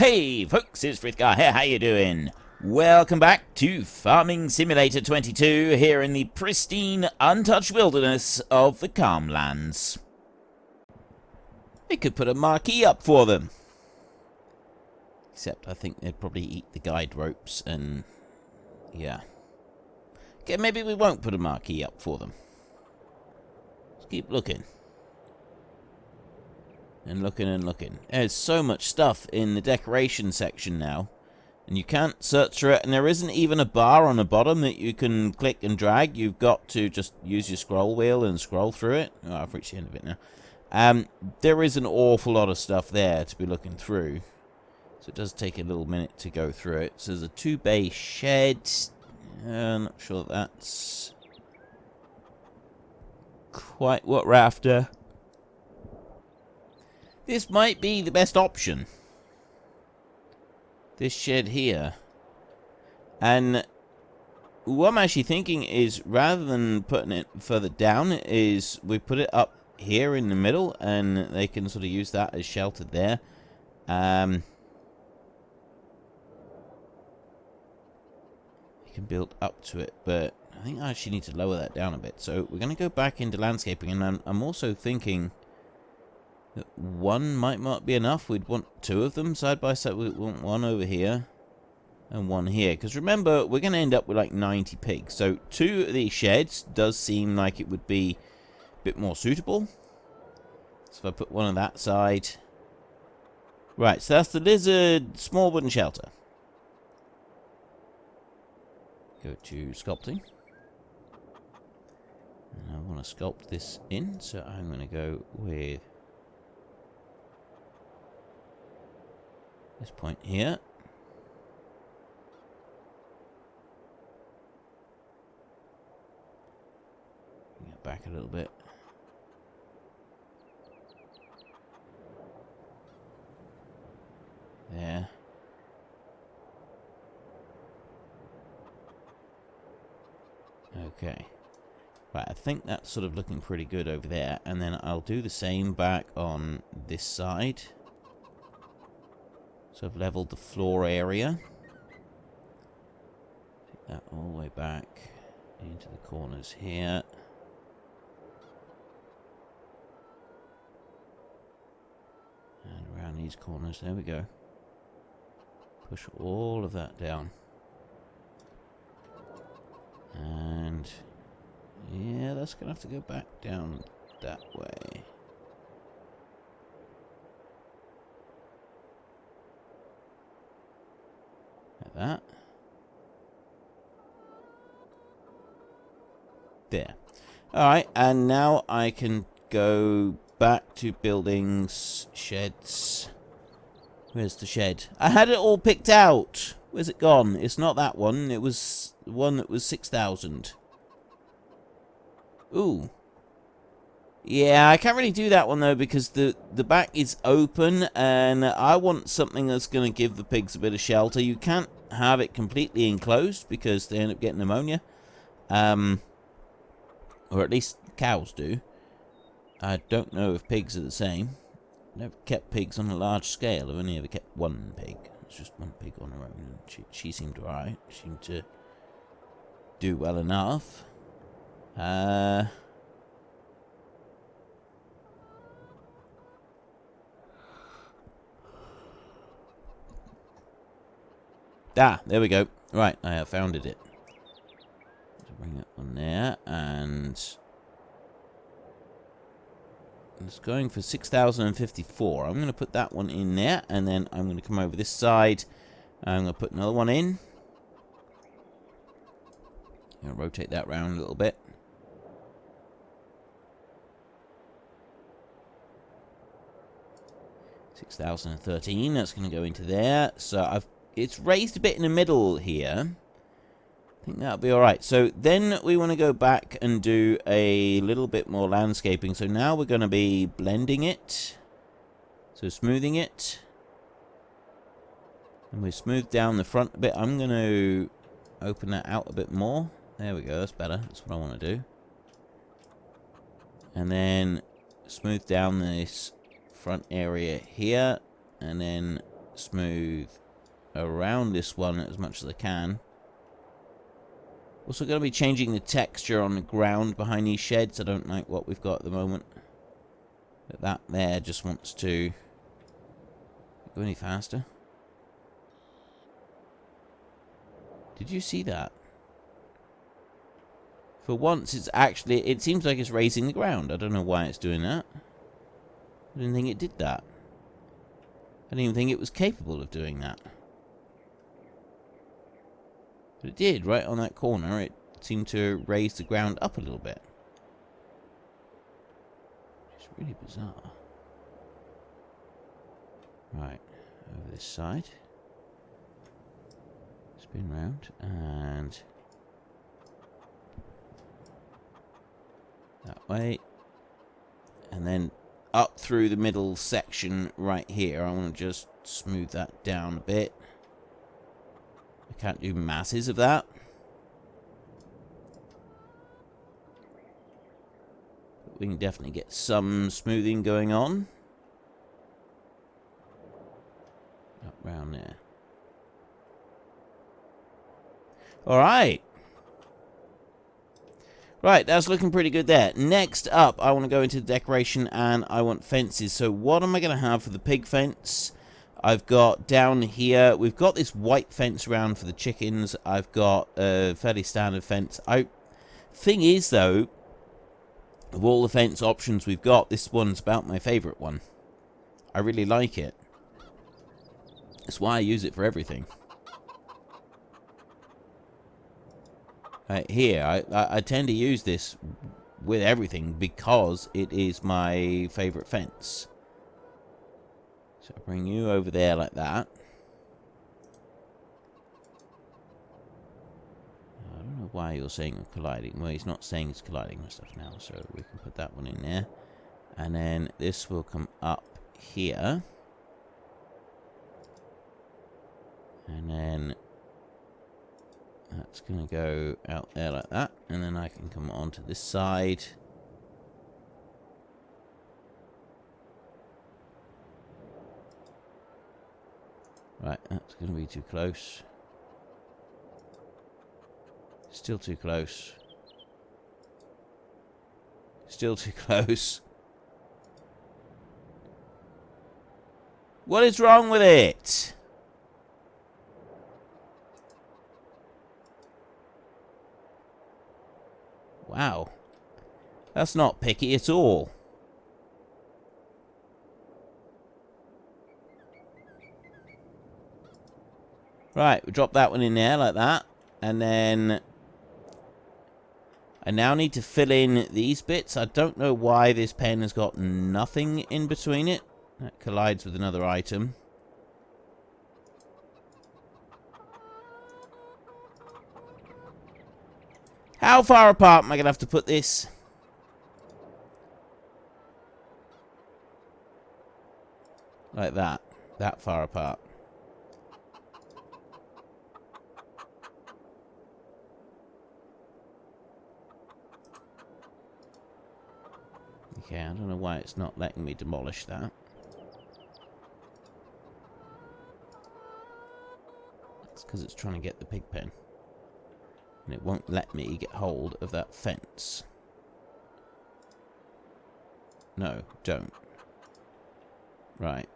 Hey folks, it's Frithgar here, how you doing? Welcome back to Farming Simulator 22 here in the pristine, untouched wilderness of the Calmlands. We could put a marquee up for them. Except I think they'd probably eat the guide ropes and... yeah. Okay, maybe we won't put a marquee up for them. Let's keep looking. And looking and looking. There's so much stuff in the decoration section now. And you can't search for it. And there isn't even a bar on the bottom that you can click and drag. You've got to just use your scroll wheel and scroll through it. Oh, I've reached the end of it now. There is an awful lot of stuff there to be looking through. So it does take a little minute to go through it. So there's a 2-bay shed. Not sure that's quite what we're after. This might be the best option. This shed here. And what I'm actually thinking is, rather than putting it further down, is we put it up here in the middle, and they can sort of use that as shelter there. You can build up to it, but I think I actually need to lower that down a bit. So we're going to go back into landscaping, and I'm also thinking... one might not be enough. We'd want 2 of them side by side. We want one over here and one here. Because remember, we're going to end up with like 90 pigs. So 2 of these sheds does seem like it would be a bit more suitable. So if I put one on that side. Right, so that's the lizard small wooden shelter. Go to sculpting. And I want to sculpt this in. So I'm going to go with... this point here. Bring it back a little bit. There. Okay. Right, I think that's sort of looking pretty good over there. And then I'll do the same back on this side. So I've leveled the floor area. Take that all the way back into the corners here. And around these corners, there we go. Push all of that down. And yeah, that's going to have to go back down that way. That. There. Alright, and now I can go back to buildings, sheds. Where's the shed? I had it all picked out. Where's it gone? It's not that one. It was the one that was 6,000. Ooh. Yeah, I can't really do that one, though, because the back is open, and I want something that's going to give the pigs a bit of shelter. You can't have it completely enclosed, because they end up getting pneumonia. Or at least cows do. I don't know if pigs are the same. Never kept pigs on a large scale. I've only ever kept one pig. It's just one pig on her own, and she seemed alright. She seemed to do well enough. Ah, there we go. Right, I have found it. So bring it on there, and it's going for 6,054. I'm going to put that one in there, and then I'm going to come over this side. I'm going to put another one in. I'm going to rotate that round a little bit. $6,013. That's going to go into there. So it's raised a bit in the middle here. I think that'll be alright. So then we want to go back and do a little bit more landscaping. So now we're going to be blending it. So smoothing it. And we smooth down the front a bit. I'm going to open that out a bit more. There we go. That's better. That's what I want to do. And then smooth down this front area here. And then smooth around this one as much as I can. Also going to be changing the texture on the ground behind these sheds. I don't like what we've got at the moment. But that there just wants to go any faster. Did you see that? For once, it's actually, it seems like it's raising the ground. I don't know why it's doing that. I didn't think it did that. I didn't even think it was capable of doing that. But it did, right on that corner. It seemed to raise the ground up a little bit. It's really bizarre. Right, over this side. Spin round, and that way. And then up through the middle section right here. I want to just smooth that down a bit. I can't do masses of that. But we can definitely get some smoothing going on. Up round there. Alright. Right, that's looking pretty good there. Next up, I want to go into the decoration and I want fences. So what am I going to have for the pig fence? I've got down here, we've got this white fence around for the chickens. I've got a fairly standard fence. Thing is, though, of all the fence options we've got, this one's about my favorite one. I really like it. That's why I use it for everything. Right here, I tend to use this with everything because it is my favorite fence. So I'll bring you over there like that. I don't know why you're saying colliding. Well, he's not saying it's colliding with stuff now, so we can put that one in there. And then this will come up here. And then that's going to go out there like that. And then I can come onto this side. Right, that's going to be too close. Still too close. Still too close. What is wrong with it? Wow. That's not picky at all. Right, we drop that one in there like that. And then I now need to fill in these bits. I don't know why this pen has got nothing in between it. That collides with another item. How far apart am I going to have to put this? Like that. That far apart. Okay, I don't know why it's not letting me demolish that. It's because it's trying to get the pig pen. And it won't let me get hold of that fence. No, don't. Right.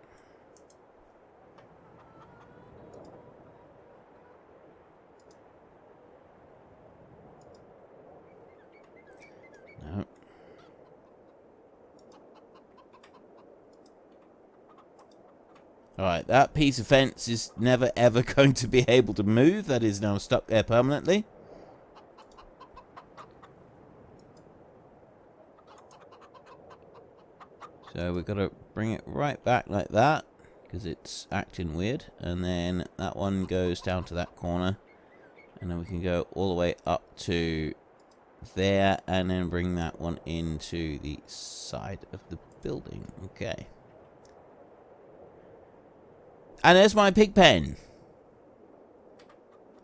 No. Alright, that piece of fence is never ever going to be able to move. That is now stuck there permanently. So we've got to bring it right back like that, because it's acting weird. And then that one goes down to that corner. And then we can go all the way up to there, and then bring that one into the side of the building. Okay. And there's my pig pen.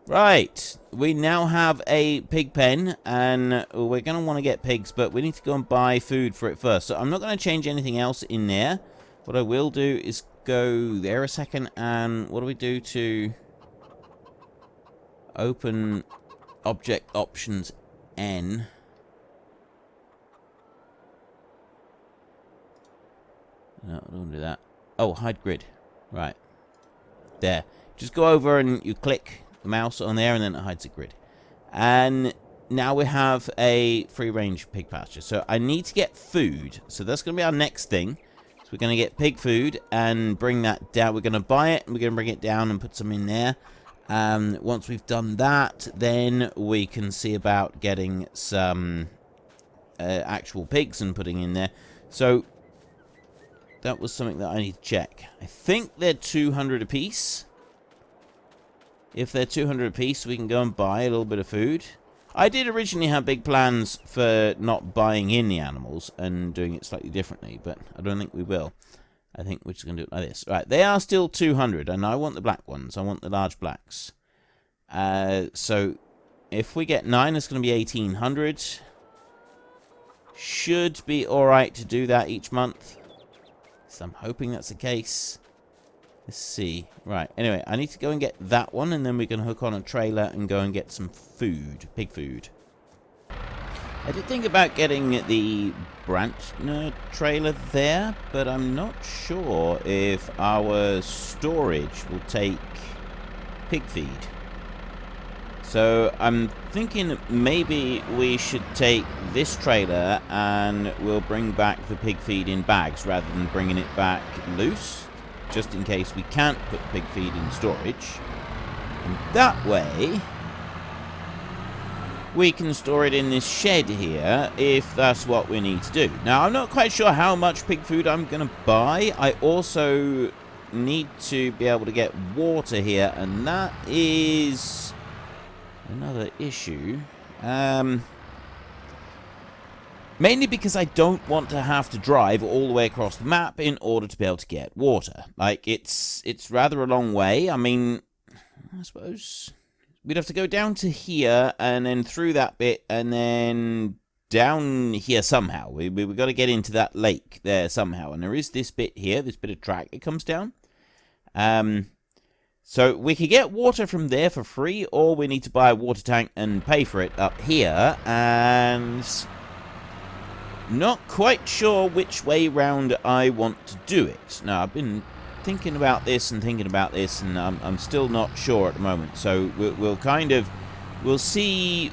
Right, we now have a pig pen, and we're going to want to get pigs, but we need to go and buy food for it first. So I'm not going to change anything else in there. What I will do is go there a second, and what do we do to open object options N? No, I don't do that. Oh, hide grid. Right. There. Just go over and you click the mouse on there, and then it hides the grid. And now we have a free-range pig pasture. So I need to get food. So that's going to be our next thing. So we're going to get pig food and bring that down. We're going to buy it, and we're going to bring it down and put some in there. Once we've done that, then we can see about getting some actual pigs and putting in there. So that was something that I need to check. I think they're 200 apiece. If they're 200 apiece, we can go and buy a little bit of food. I did originally have big plans for not buying in the animals and doing it slightly differently, but I don't think we will. I think we're just going to do it like this. Right, they are still 200, and I want the black ones. I want the large blacks. So if we get 9, it's going to be 1,800. Should be alright to do that each month. So I'm hoping that's the case. Let's see. Right, anyway, I need to go and get that one, and then we can hook on a trailer and go and get some food, pig food. I did think about getting the Brantner trailer there, but I'm not sure if our storage will take pig feed. So I'm thinking maybe we should take this trailer and we'll bring back the pig feed in bags rather than bringing it back loose, just in case we can't put pig feed in storage. And that way we can store it in this shed here if that's what we need to do. Now, I'm not quite sure how much pig food I'm going to buy. I also need to be able to get water here, and that is another issue. Mainly because I don't want to have to drive all the way across the map in order to be able to get water. Like, it's rather a long way. I mean, I suppose we'd have to go down to here and then through that bit and then down here somehow. We've got to get into that lake there somehow. And there is this bit here, this bit of track that comes down. So we could get water from there for free, or we need to buy a water tank and pay for it up here. And not quite sure which way round I want to do it. Now, I've been thinking about this, and I'm still not sure at the moment. So we'll see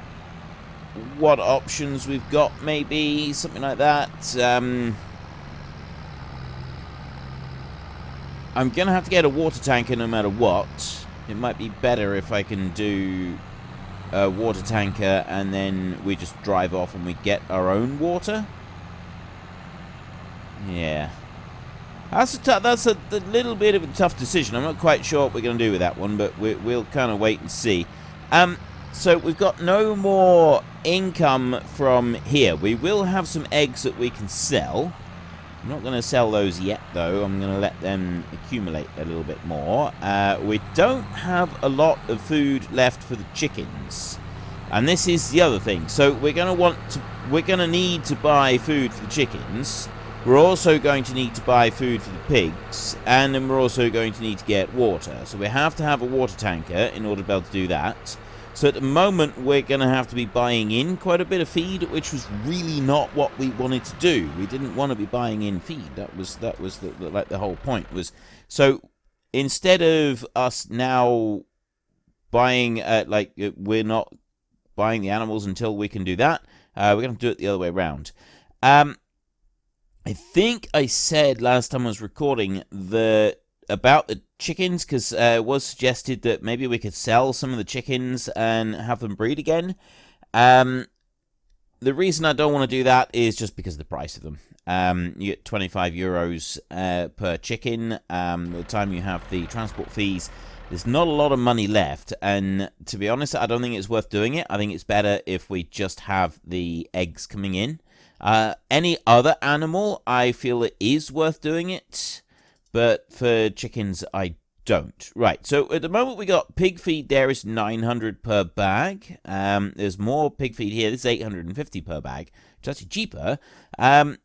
what options we've got, maybe something like that. I'm gonna have to get a water tanker no matter what. It might be better if I can do a water tanker and then we just drive off and we get our own water. Yeah. That's a little bit of a tough decision. I'm not quite sure what we're going to do with that one, but we'll kind of wait and see. So we've got no more income from here. We will have some eggs that we can sell. I'm not going to sell those yet, though. I'm going to let them accumulate a little bit more. We don't have a lot of food left for the chickens. And this is the other thing. So we're going to need to buy food for the chickens. We're also going to need to buy food for the pigs, and then we're also going to need to get water. So we have to have a water tanker in order to be able to do that. So at the moment, we're going to have to be buying in quite a bit of feed, which was really not what we wanted to do. We didn't want to be buying in feed. That was the whole point was. So instead of us now buying, we're not buying the animals until we can do that, we're going to do it the other way around. I think I said last time I was recording about the chickens, because it was suggested that maybe we could sell some of the chickens and have them breed again. The reason I don't want to do that is just because of the price of them. You get 25 euros per chicken. By the time you have the transport fees, there's not a lot of money left. And to be honest, I don't think it's worth doing it. I think it's better if we just have the eggs coming in. Any other animal, I feel it is worth doing it, but for chickens, I don't. Right, so at the moment we got pig feed there is 900 per bag. There's more pig feed here. This is 850 per bag, which is actually cheaper. I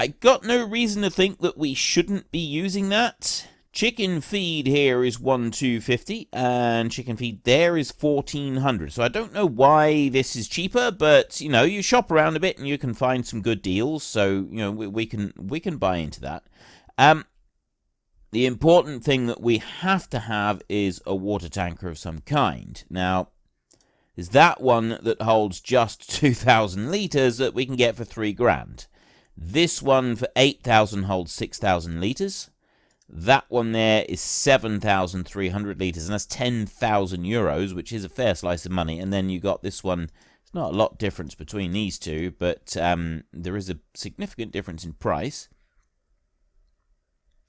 I got no reason to think that we shouldn't be using that. Chicken feed here is 1,250, and chicken feed there is 1,400. So I don't know why this is cheaper, but you know, you shop around a bit and you can find some good deals. So you know, we can buy into that. The important thing that we have to have is a water tanker of some kind. Now, is that one that holds just 2,000 litres that we can get for $3,000. This one for 8,000 holds 6,000 litres. That one there is 7,300 litres, and that's 10,000 euros, which is a fair slice of money. And then you got this one. It's not a lot difference between these two, but there is a significant difference in price.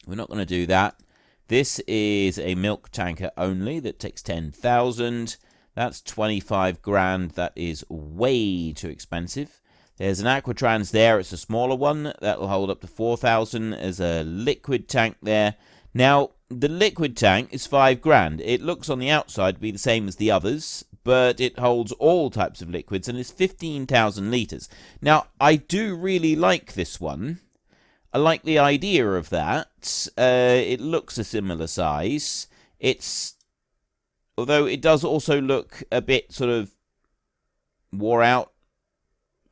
We're not going to do that. This is a milk tanker only that takes 10,000. That's 25,000. That is way too expensive. There's an Aquatrans there. It's a smaller one. That'll hold up to 4,000. There's a liquid tank there. Now, the liquid tank is 5,000. It looks on the outside to be the same as the others, but it holds all types of liquids and is 15,000 litres. Now, I do really like this one. I like the idea of that. It looks a similar size. Although it does also look a bit sort of wore out,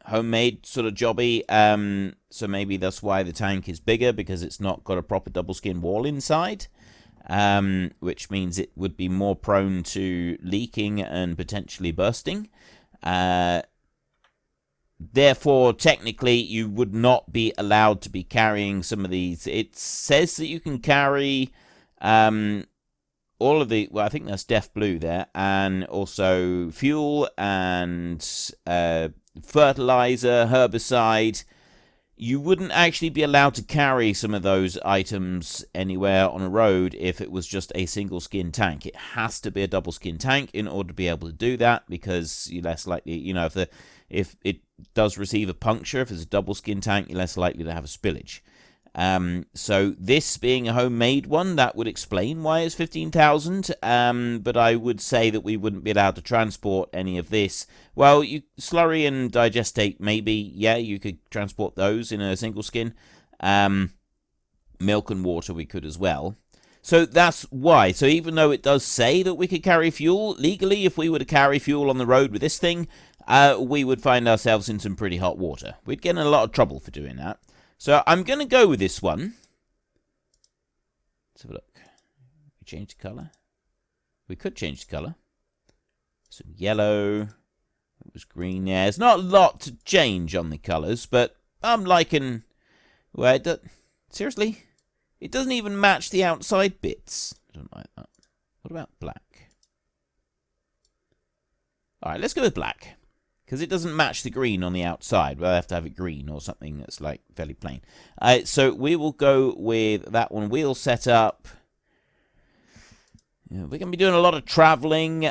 homemade sort of jobby, so maybe that's why the tank is bigger, because it's not got a proper double skin wall inside, which means it would be more prone to leaking and potentially bursting. Therefore, technically, you would not be allowed to be carrying some of these. It says that you can carry all of the, well, I think that's Def Blue there, and also fuel and fertilizer, herbicide. You wouldn't actually be allowed to carry some of those items anywhere on a road if it was just a single skin tank. It has to be a double skin tank in order to be able to do that, because you're less likely, you know, if it does receive a puncture, if it's a double skin tank, you're less likely to have a spillage. So this being a homemade one, that would explain why it's 15,000. But I would say that we wouldn't be allowed to transport any of this. Well, slurry and digestate, maybe, yeah, you could transport those in a single skin. Milk and water we could as well. So that's why. So even though it does say that we could carry fuel, legally, if we were to carry fuel on the road with this thing, we would find ourselves in some pretty hot water. We'd get in a lot of trouble for doing that. So I'm going to go with this one. Let's have a look. We change the colour. We could change the colour. Some yellow. It was green. Yeah, there's not a lot to change on the colours, but I'm liking... Well, seriously? It doesn't even match the outside bits. I don't like that. What about black? Alright, let's go with black. Because it doesn't match the green on the outside. We'll have to have it green or something that's like fairly plain. So we will go with that one. Wheel setup. Yeah, we're going to be doing a lot of traveling.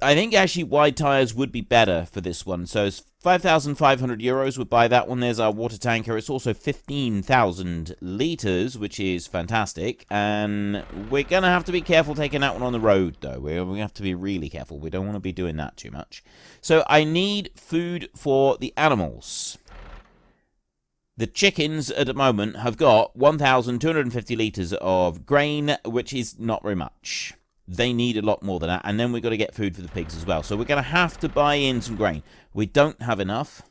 I think actually wide tyres would be better for this one. So it's 5,500 euros would buy that one. There's our water tanker. It's also 15,000 litres, which is fantastic. And we're going to have to be careful taking that one on the road, though. We're going to have to be really careful. We don't want to be doing that too much. So I need food for the animals. The chickens at the moment have got 1,250 litres of grain, which is not very much. They need a lot more than that, and then we've got to get food for the pigs as well. So we're going to have to buy in some grain. We don't have enough.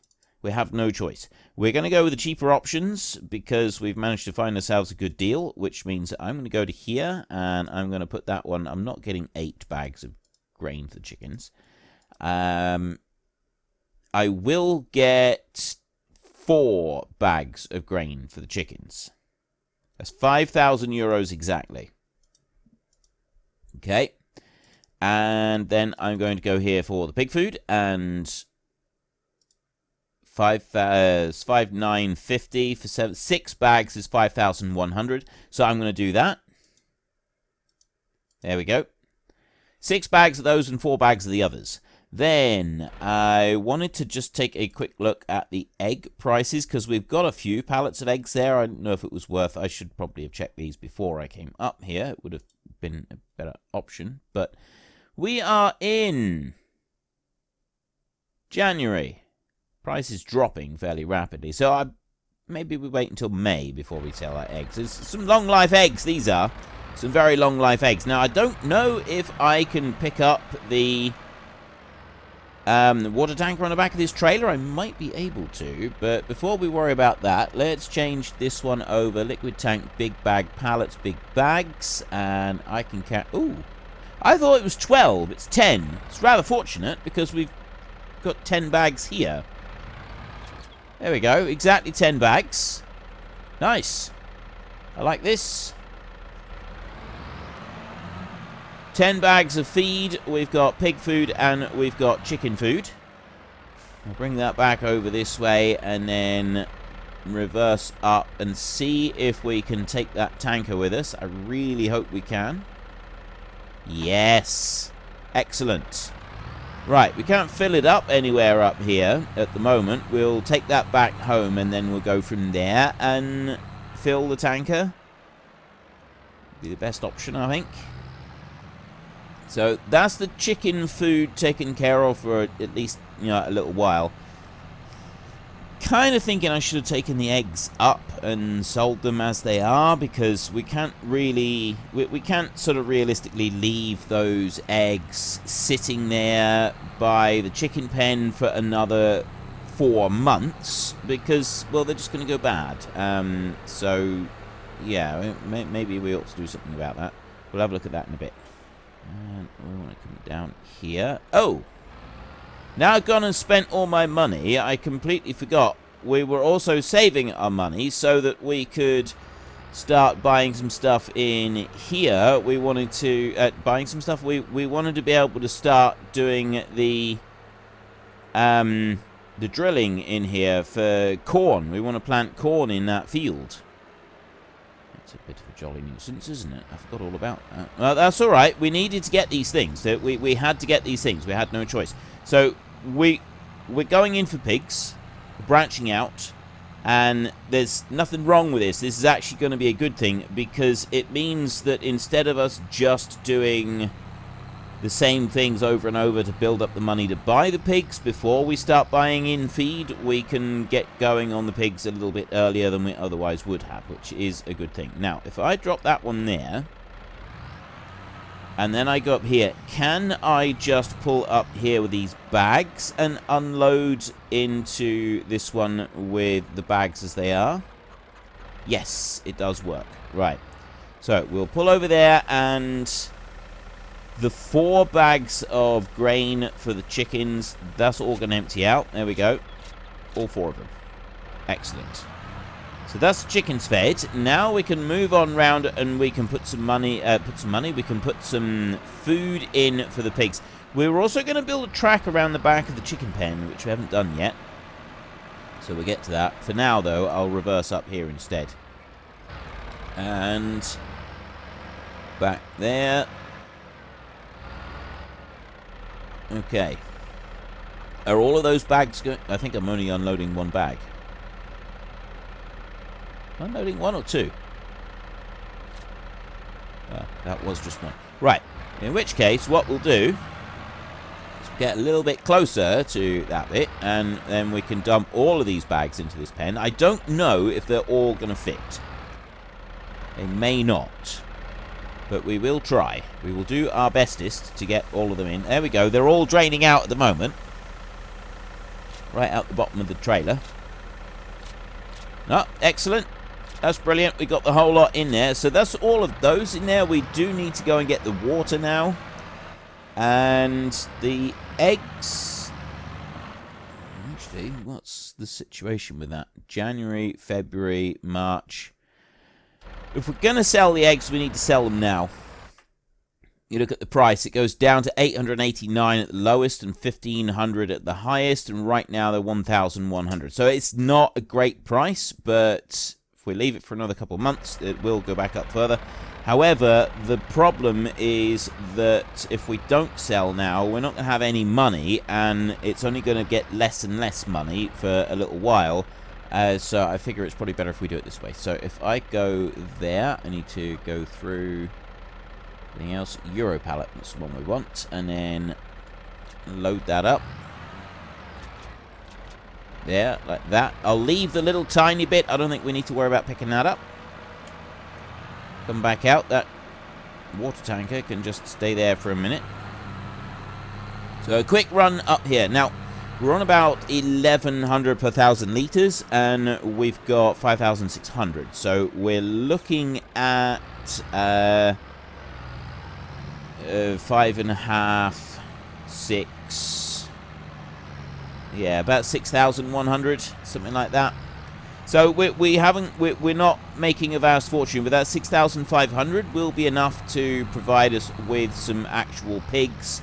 We have no choice. We're going to go with the cheaper options because we've managed to find ourselves a good deal, which means that I'm going to go to here, and I'm going to put that one. I'm not getting 8 bags of grain for the chickens. I will get 4 bags of grain for the chickens. That's 5,000 euros exactly. Okay, and then I'm going to go here for the pig food, and 5,950 for 6 bags is 5,100. So I'm going to do that. There we go. 6 bags of those and 4 bags of the others. Then I wanted to just take a quick look at the egg prices because we've got a few pallets of eggs there. I don't know if it was worth. I should probably have checked these before I came up here. It would have been a better option, but we are in January, Price is dropping fairly rapidly. So maybe we wait until May before we sell our eggs. There's some long life eggs, these are. Some very long life eggs. Now, I don't know if I can pick up the water tanker on the back of this trailer. I might be able to, but before we worry about that, let's change this one over. Liquid tank, big bag, pallets, big bags, and I can carry... Ooh, I thought it was 12. It's 10. It's rather fortunate because we've got 10 bags here. There we go. Exactly 10 bags. Nice. I like this. 10 bags of feed. We've got pig food and we've got chicken food. I'll bring that back over this way and then reverse up and see if we can take that tanker with us. I really hope we can. Yes. Excellent. Right, we can't fill it up anywhere up here at the moment. We'll take that back home and then we'll go from there and fill the tanker. Be the best option, I think. So that's the chicken food taken care of for at least, you know, a little while. Kind of thinking I should have taken the eggs up and sold them as they are, because we can't really, we can't sort of realistically leave those eggs sitting there by the chicken pen for another 4 months, because, well, they're just going to go bad. So, yeah, maybe we ought to do something about that. We'll have a look at that in a bit. And we want to come down here. Oh! Now I've gone and spent all my money. I completely forgot. We were also saving our money so that we could start buying some stuff in here. We wanted to... buying some stuff. We wanted to be able to start doing the drilling in here for corn. We want to plant corn in that field. A bit of a jolly nuisance, isn't it? I forgot all about that. Well, that's all right. We needed to get these things. We had to get these things. We had no choice. So we're going in for pigs, branching out, and there's nothing wrong with this. This is actually going to be a good thing, because it means that instead of us just doing the same things over and over to build up the money to buy the pigs before we start buying in feed, we can get going on the pigs a little bit earlier than we otherwise would have, which is a good thing. Now, if I drop that one there, and then I go up here, can I just pull up here with these bags and unload into this one with the bags as they are? Yes, it does work. Right. So, we'll pull over there, and the 4 bags of grain for the chickens, that's all going to empty out. There we go. All 4 of them. Excellent. So that's the chickens fed. Now we can move on round and we can put some money, we can put some food in for the pigs. We're also going to build a track around the back of the chicken pen, which we haven't done yet. So we'll get to that. For now, though, I'll reverse up here instead. And back there. Okay. Are all of those bags going? I think I'm only unloading 1 bag. Unloading 1 or 2? That was just 1. Right. In which case, what we'll do is get a little bit closer to that bit, and then we can dump all of these bags into this pen. I don't know if they're all going to fit. They may not. But we will try. We will do our bestest to get all of them in. There we go. They're all draining out at the moment. Right out the bottom of the trailer. Oh, excellent. That's brilliant. We got the whole lot in there. So that's all of those in there. We do need to go and get the water now. And the eggs. Actually, what's the situation with that? January, February, March. If we're going to sell the eggs, we need to sell them now. You look at the price. It goes down to 889 at the lowest and 1,500 at the highest. And right now, they're 1,100. So it's not a great price, but if we leave it for another couple of months, it will go back up further. However, the problem is that if we don't sell now, we're not going to have any money. And it's only going to get less and less money for a little while. So I figure it's probably better if we do it this way. So if I go there, I need to go through anything else. Euro pallet, that's the one we want. And then load that up. There, like that. I'll leave the little tiny bit. I don't think we need to worry about picking that up. Come back out. That water tanker can just stay there for a minute. So a quick run up here. Now, we're on about 1,100 per 1,000 litres, and we've got 5,600. So we're looking at 5.5, 6. Yeah, about 6,100, something like that. So we're not making a vast fortune, but that 6,500 will be enough to provide us with some actual pigs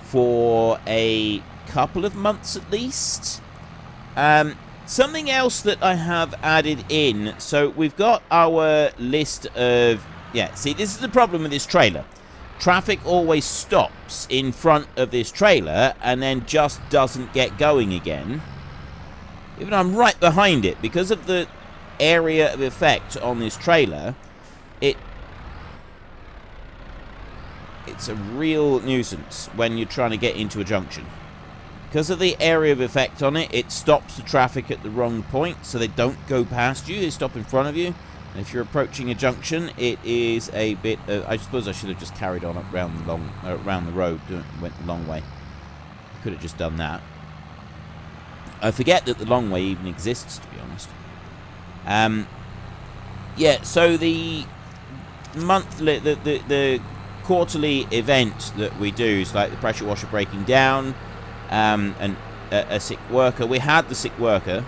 for a couple of months at least. Something else that I have added in, so we've got our list of, yeah, see, this is the problem with this trailer. Traffic always stops in front of this trailer and then just doesn't get going again. Even though I'm right behind it, because of the area of effect on this trailer, it's a real nuisance when you're trying to get into a junction. Because of the area of effect on it, it stops the traffic at the wrong point, so they don't go past you, they stop in front of you. And if you're approaching a junction, it is a bit I suppose I should have just carried on up around the road, went the long way. Could have just done that. I forget that the long way even exists, to be honest. Yeah, so the monthly, the quarterly event that we do is like the pressure washer breaking down, and a sick worker. We had the sick worker.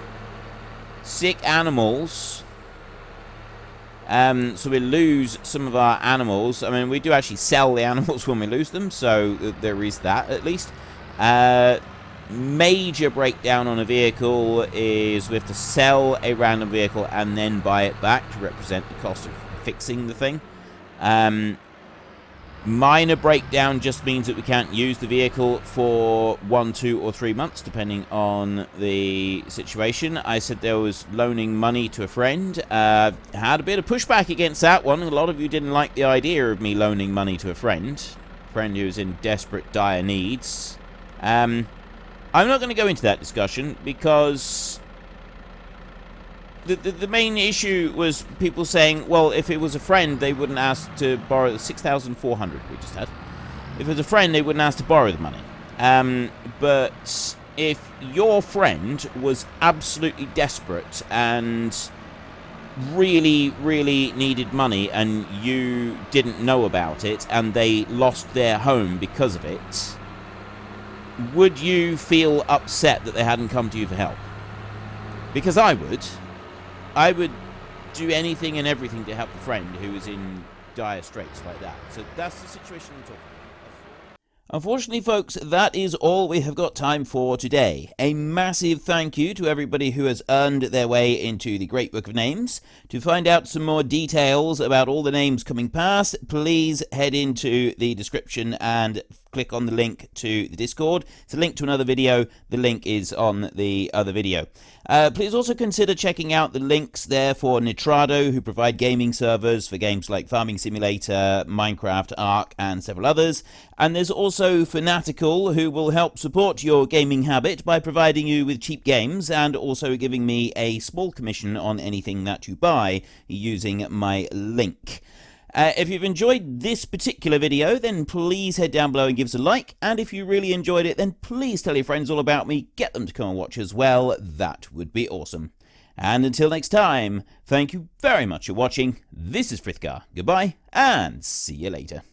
Sick animals. So we lose some of our animals. I mean, we do actually sell the animals when we lose them, so there is that at least. Major breakdown on a vehicle is we have to sell a random vehicle and then buy it back to represent the cost of fixing the thing. Minor breakdown just means that we can't use the vehicle for 1, 2, or 3 months, depending on the situation. I said there was loaning money to a friend. Had a bit of pushback against that one. A lot of you didn't like the idea of me loaning money to a friend who's in desperate, dire needs. I'm not going to go into that discussion because the main issue was people saying, well, if it was a friend, they wouldn't ask to borrow the 6,400 we just had. If it was a friend, they wouldn't ask to borrow the money. But if your friend was absolutely desperate and really, really needed money and you didn't know about it and they lost their home because of it, would you feel upset that they hadn't come to you for help? Because I would. I would do anything and everything to help a friend who is in dire straits like that. So that's the situation I'm talking about. Unfortunately, folks, that is all we have got time for today. A massive thank you to everybody who has earned their way into the Great Book of Names. To find out some more details about all the names coming past, please head into the description and click on the link to the Discord. It's a link to another video. The link is on the other video. Please also consider checking out the links there for Nitrado, who provide gaming servers for games like Farming Simulator, Minecraft, Ark, and several others. And there's also Fanatical, who will help support your gaming habit by providing you with cheap games and also giving me a small commission on anything that you buy using my link. If you've enjoyed this particular video, then please head down below and give us a like. And if you really enjoyed it, then please tell your friends all about me. Get them to come and watch as well. That would be awesome. And until next time, thank you very much for watching. This is Frithgar. Goodbye, and see you later.